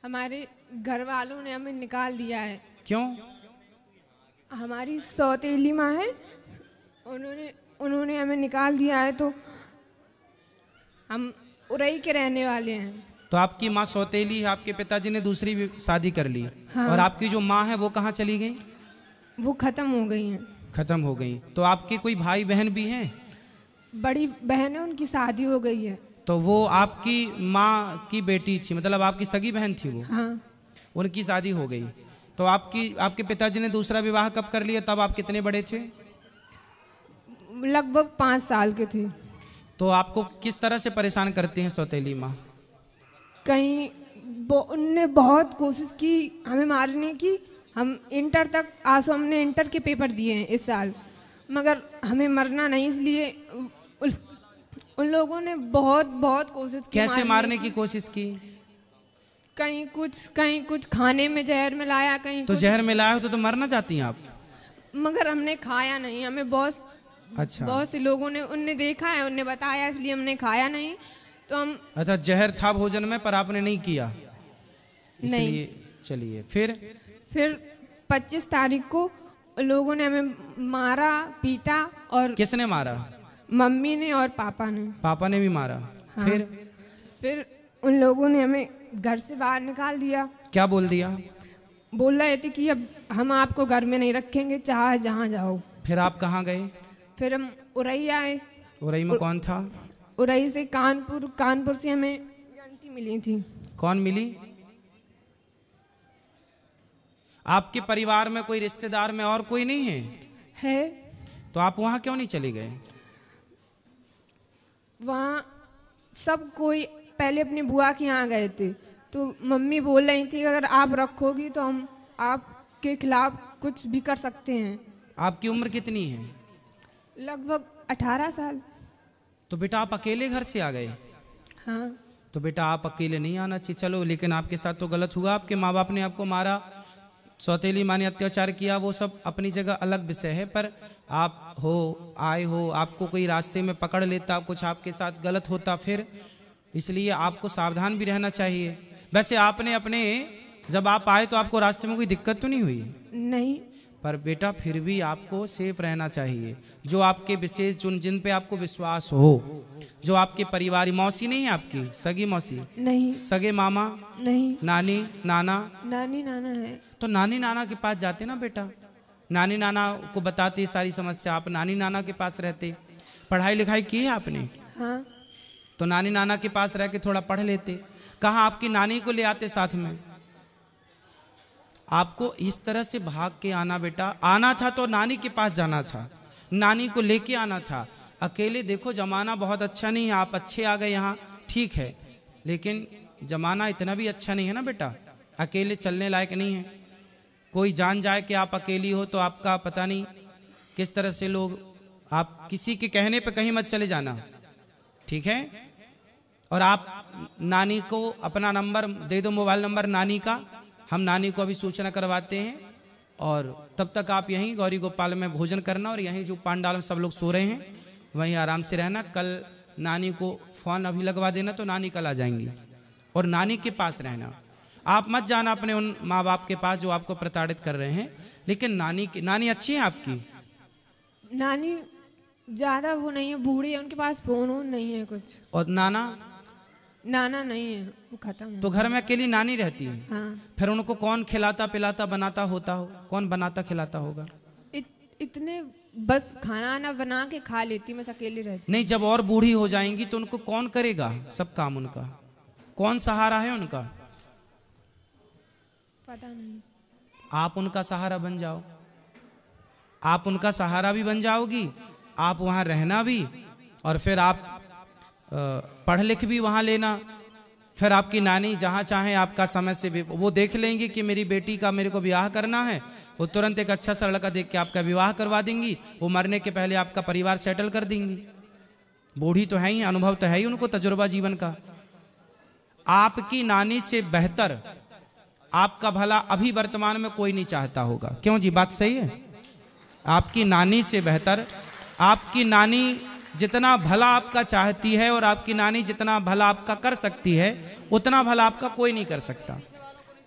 हमारे घर वालों ने हमें निकाल दिया है। क्यों? हमारी सौतेली माँ है, उन्होंने हमें निकाल दिया है, तो हम उरई के रहने वाले हैं। तो आपकी माँ सौतेली है, आपके पिताजी ने दूसरी भी शादी कर ली। हाँ। और आपकी जो माँ है वो कहाँ चली गई? वो खत्म हो गई हैं। खत्म हो गई। तो आपके कोई भाई बहन भी हैं? बड़ी बहन है, उनकी शादी हो गई है। तो वो आपकी माँ की बेटी थी, मतलब आपकी सगी बहन थी वो? हाँ। उनकी शादी हो गई। तो आपके पिताजी ने दूसरा विवाह कब कर लिया? तब आप कितने बड़े थे? लगभग 5 साल के थे। तो आपको किस तरह से परेशान करते हैं सौतेली माँ? कहीं उनने बहुत कोशिश की हमें मारने की। हम इंटर तक आसो हमने इंटर के पेपर दिए हैं इस साल, मगर हमें मरना नहीं, इसलिए उन लोगों ने बहुत बहुत कोशिश की। कैसे मारने की कोशिश की? कहीं कुछ खाने में जहर मिलाया, कहीं तो जहर मिलाया हो तो मरना चाहती हैं आप? मगर हमने खाया नहीं। हमें बहुत से लोगों ने उनने देखा है, उनने बताया, इसलिए हमने खाया नहीं। तो हम अच्छा, जहर था भोजन में पर आपने नहीं किया, इसलिए। चलिए फिर 25 तारीख को लोगों ने हमें मारा, पीटा। और किसने मारा? मम्मी ने और पापा ने। पापा ने भी मारा? हाँ। फिर उन लोगों ने हमें घर से बाहर निकाल दिया। क्या बोल दिया? बोल रहे थे कि अब हम आपको घर में नहीं रखेंगे, चाहे जहाँ जाओ। फिर आप कहाँ गए? फिर हम उरई आए। उरई में कौन था? उरई से कानपुर से हमें आंटी मिली थी। कौन मिली? आपके परिवार में कोई रिश्तेदार में और कोई नहीं है? तो आप वहाँ क्यों नहीं चले गए? वहाँ सब कोई पहले अपनी बुआ के यहाँ गए थे, तो मम्मी बोल रही थी अगर आप रखोगी तो हम आपके खिलाफ कुछ भी कर सकते हैं। आपकी उम्र कितनी है? लगभग 18 साल। तो बेटा आप अकेले घर से आ गए? हाँ। तो बेटा आप अकेले नहीं आना चाहिए, चलो, लेकिन आपके साथ तो गलत हुआ। आपके माँ बाप ने आपको मारा, सौतेली माँ ने अत्याचार किया, वो सब अपनी जगह अलग विषय है। पर आप आए हो, आपको कोई रास्ते में पकड़ लेता, कुछ आपके साथ गलत होता, फिर इसलिए आपको सावधान भी रहना चाहिए। वैसे आपने जब आप आए तो आपको रास्ते में कोई दिक्कत तो नहीं हुई? नहीं। पर बेटा फिर भी आपको सेफ रहना चाहिए। जो आपके विशेष जिन पे आपको विश्वास हो, जो आपके परिवार, मौसी नहीं है आपकी? सगी मौसी नहीं। सगे मामा नहीं। नानी नाना? नानी नाना है। तो नानी नाना के पास जाते ना बेटा, नानी नाना को बताते सारी समस्या, आप नानी नाना के पास रहते। पढ़ाई लिखाई की है आपने? हाँ। तो नानी नाना के पास रह के थोड़ा पढ़ लेते। कहाँ आपकी नानी को ले आते साथ में? आपको इस तरह से भाग के आना बेटा, आना था तो नानी के पास जाना था, नानी को लेके आना था। अकेले देखो जमाना बहुत अच्छा नहीं है, आप अच्छे आ गए यहाँ, ठीक है, लेकिन जमाना इतना भी अच्छा नहीं है ना बेटा, अकेले चलने लायक नहीं है। कोई जान जाए कि आप अकेली हो तो आपका पता नहीं किस तरह से लोग, आप किसी के कहने पे कहीं मत चले जाना, ठीक है? और आप नानी को अपना नंबर दे दो, मोबाइल नंबर नानी का, हम नानी को अभी सूचना करवाते हैं। और तब तक आप यहीं गौरी गोपाल में भोजन करना, और यहीं जो पांडाल में सब लोग सो रहे हैं वहीं आराम से रहना। कल नानी को फ़ोन अभी लगवा देना तो नानी कल आ जाएंगी, और नानी के पास रहना। आप मत जाना अपने उन माँ बाप के पास जो आपको प्रताड़ित कर रहे हैं, लेकिन नानी अच्छी है आपकी? नानी ज़्यादा वो नहीं है, बूढ़ी है, उनके पास फ़ोन नहीं है कुछ। और नाना नहीं है, वो खत्म। तो घर में अकेली नानी रहती है? हाँ। फिर उनको कौन खिलाता पिलाता बनाता होता हो? कौन बनाता खिलाता होगा? इतने बस खाना ना बना के खा लेती, मैं अकेली रहती। नहीं, जब और बूढ़ी हो जाएंगी तो उनको कौन करेगा सब काम? उनका कौन सहारा है उनका? पता नहीं। आप उनका सहारा बन जाओ, आप उनका सहारा भी बन जाओगी, आप वहाँ रहना भी, और फिर आप पढ़ लिख भी वहाँ लेना। फिर आपकी नानी जहाँ चाहे आपका समय से भी वो देख लेंगी कि मेरी बेटी का मेरे को ब्याह करना है, वो तुरंत एक अच्छा सा लड़का देख के आपका विवाह करवा देंगी। वो मरने के पहले आपका परिवार सेटल कर देंगी। बूढ़ी तो है ही, अनुभव तो है ही उनको, तजुर्बा जीवन का। आपकी नानी से बेहतर आपका भला अभी वर्तमान में कोई नहीं चाहता होगा, क्यों जी? बात सही है? आपकी नानी से बेहतर, आपकी नानी जितना भला आपका चाहती है और आपकी नानी जितना भला आपका कर सकती है, उतना भला आपका कोई नहीं कर सकता।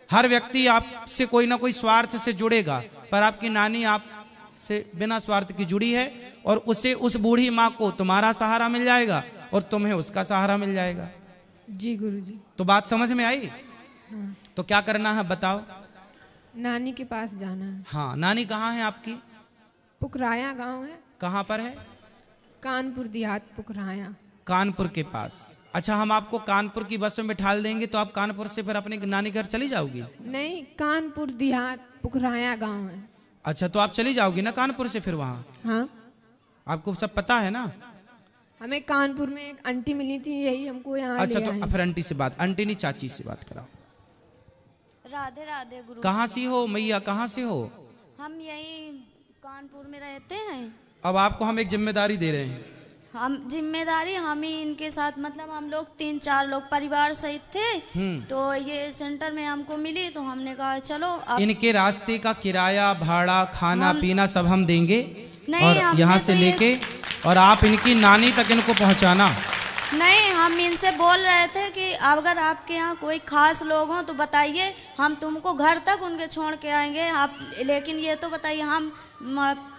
हर व्यक्ति आपसे कोई ना कोई स्वार्थ से जुड़ेगा, पर आपकी नानी आपसे बिना स्वार्थ की जुड़ी है, और उसे, उस बूढ़ी माँ को तुम्हारा सहारा मिल जाएगा और तुम्हें उसका सहारा मिल जाएगा। जी गुरुजी। तो बात समझ में आई? हाँ। तो क्या करना है बताओ? नानी के पास जाना है। हाँ, नानी कहाँ है आपकी? पुकराया गांव है। कहाँ पर है? कानपुर देहात, पुकराया। कानपुर के पास। अच्छा, हम आपको कानपुर की बस में बिठा देंगे तो आप कानपुर से फिर अपने नानी घर चली जाओगी? नहीं, कानपुर देहात, पुकराया गांव है। अच्छा, तो आप चली जाओगी ना कानपुर से फिर वहाँ? हाँ। आपको सब पता है ना? हमें कानपुर में एक आंटी मिली थी, यही हमको यहाँ अच्छा, ले तो आई। फिर आंटी से बात, आंटी नहीं चाची से बात कराओ। राधे राधे गुरु। कहाँ से हो मैया, कहाँ से हो? हम यही कानपुर में रहते हैं। अब आपको हम एक जिम्मेदारी दे रहे हैं। हम जिम्मेदारी हम ही इनके साथ, मतलब हम लोग 3-4 लोग परिवार सहित थे, तो ये सेंटर में हमको मिली तो हमने कहा चलो अब इनके रास्ते का किराया, भाड़ा, खाना पीना सब हम देंगे, नहीं, और यहाँ से लेके और आप इनकी नानी तक इनको पहुँचाना। नहीं, हम इनसे बोल रहे थे कि अगर आपके यहाँ कोई खास लोग हों तो बताइए, हम तुमको घर तक उनके छोड़ के आएंगे आप, लेकिन ये तो बताइए, हम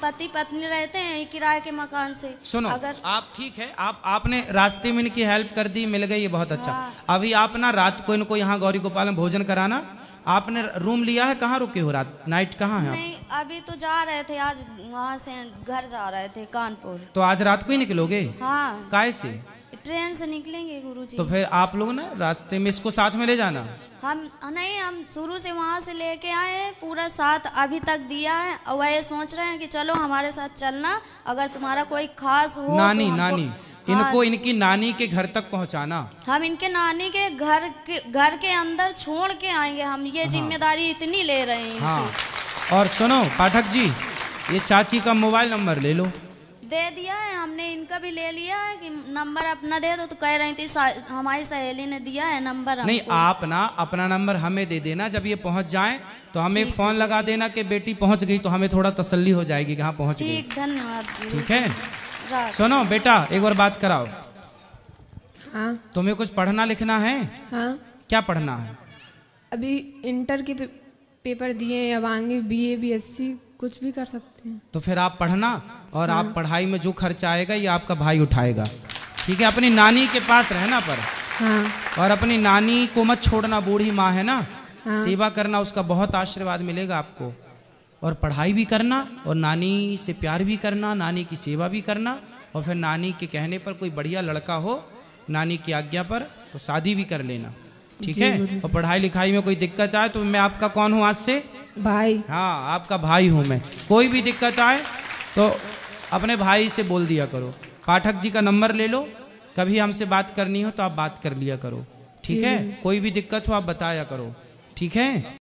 पति पत्नी रहते हैं किराए के मकान से। सुनो, अगर आप ठीक है, आपने रास्ते में इनकी हेल्प कर दी, मिल गई, ये बहुत अच्छा। अभी आप ना रात को इनको यहाँ गौरी गोपाल में भोजन कराना। आपने रूम लिया है? कहाँ रुके हो रात, नाइट कहाँ है आप? नहीं, अभी तो जा रहे थे, आज वहाँ से घर जा रहे थे कानपुर। तो आज रात को ही निकलोगे? हाँ, काय से? ट्रेन से निकलेंगे गुरुजी। तो फिर आप लोग ना रास्ते में इसको साथ में ले जाना। हम नहीं, हम शुरू से वहाँ से लेके आए हैं, पूरा साथ अभी तक दिया है, और वह सोच रहे हैं कि चलो हमारे साथ चलना, अगर तुम्हारा कोई खास हो नानी, तो नानी इनको इनकी नानी के घर तक पहुँचाना। हम इनके नानी के घर के अंदर छोड़ के आएंगे, हम ये जिम्मेदारी इतनी ले रहे हैं। हाँ, और सुनो पाठक जी, ये चाची का मोबाइल नंबर ले लो। दे दिया है हमने, इनका भी ले लिया है कि नंबर अपना दे दो, तो कह रही थी हमारी सहेली ने दिया है नंबर हमको। नहीं, आप ना अपना नंबर हमें दे देना, जब ये पहुंच जाए तो हमें एक फोन लगा देना कि बेटी पहुंच गई, तो हमें थोड़ा तसल्ली हो जाएगी कि हाँ पहुंच गई। ठीक, धन्यवाद। ठीक है, सुनो बेटा, एक बार बात कराओ। हाँ। तुम्हें कुछ पढ़ना लिखना है? हाँ। क्या पढ़ना है? अभी इंटर के पेपर दिए, अब आगे BA BSc कुछ भी कर सकते हैं। तो फिर आप पढ़ना, और आप पढ़ाई में जो खर्चा आएगा ये आपका भाई उठाएगा। ठीक है, अपनी नानी के पास रहना पर। हाँ। और अपनी नानी को मत छोड़ना, बूढ़ी माँ है ना। हाँ। सेवा करना, उसका बहुत आशीर्वाद मिलेगा आपको। और पढ़ाई भी करना, और नानी से प्यार भी करना, नानी की सेवा भी करना, और फिर नानी के कहने पर कोई बढ़िया लड़का हो, नानी की आज्ञा पर, तो शादी भी कर लेना। ठीक है, और पढ़ाई लिखाई में कोई दिक्कत आए तो मैं आपका कौन हूँ आज से? भाई। हाँ, आपका भाई हूँ मैं। कोई भी दिक्कत आए तो अपने भाई से बोल दिया करो। पाठक जी का नंबर ले लो, कभी हमसे बात करनी हो तो आप बात कर लिया करो। ठीक है, कोई भी दिक्कत हो आप बताया करो। ठीक है।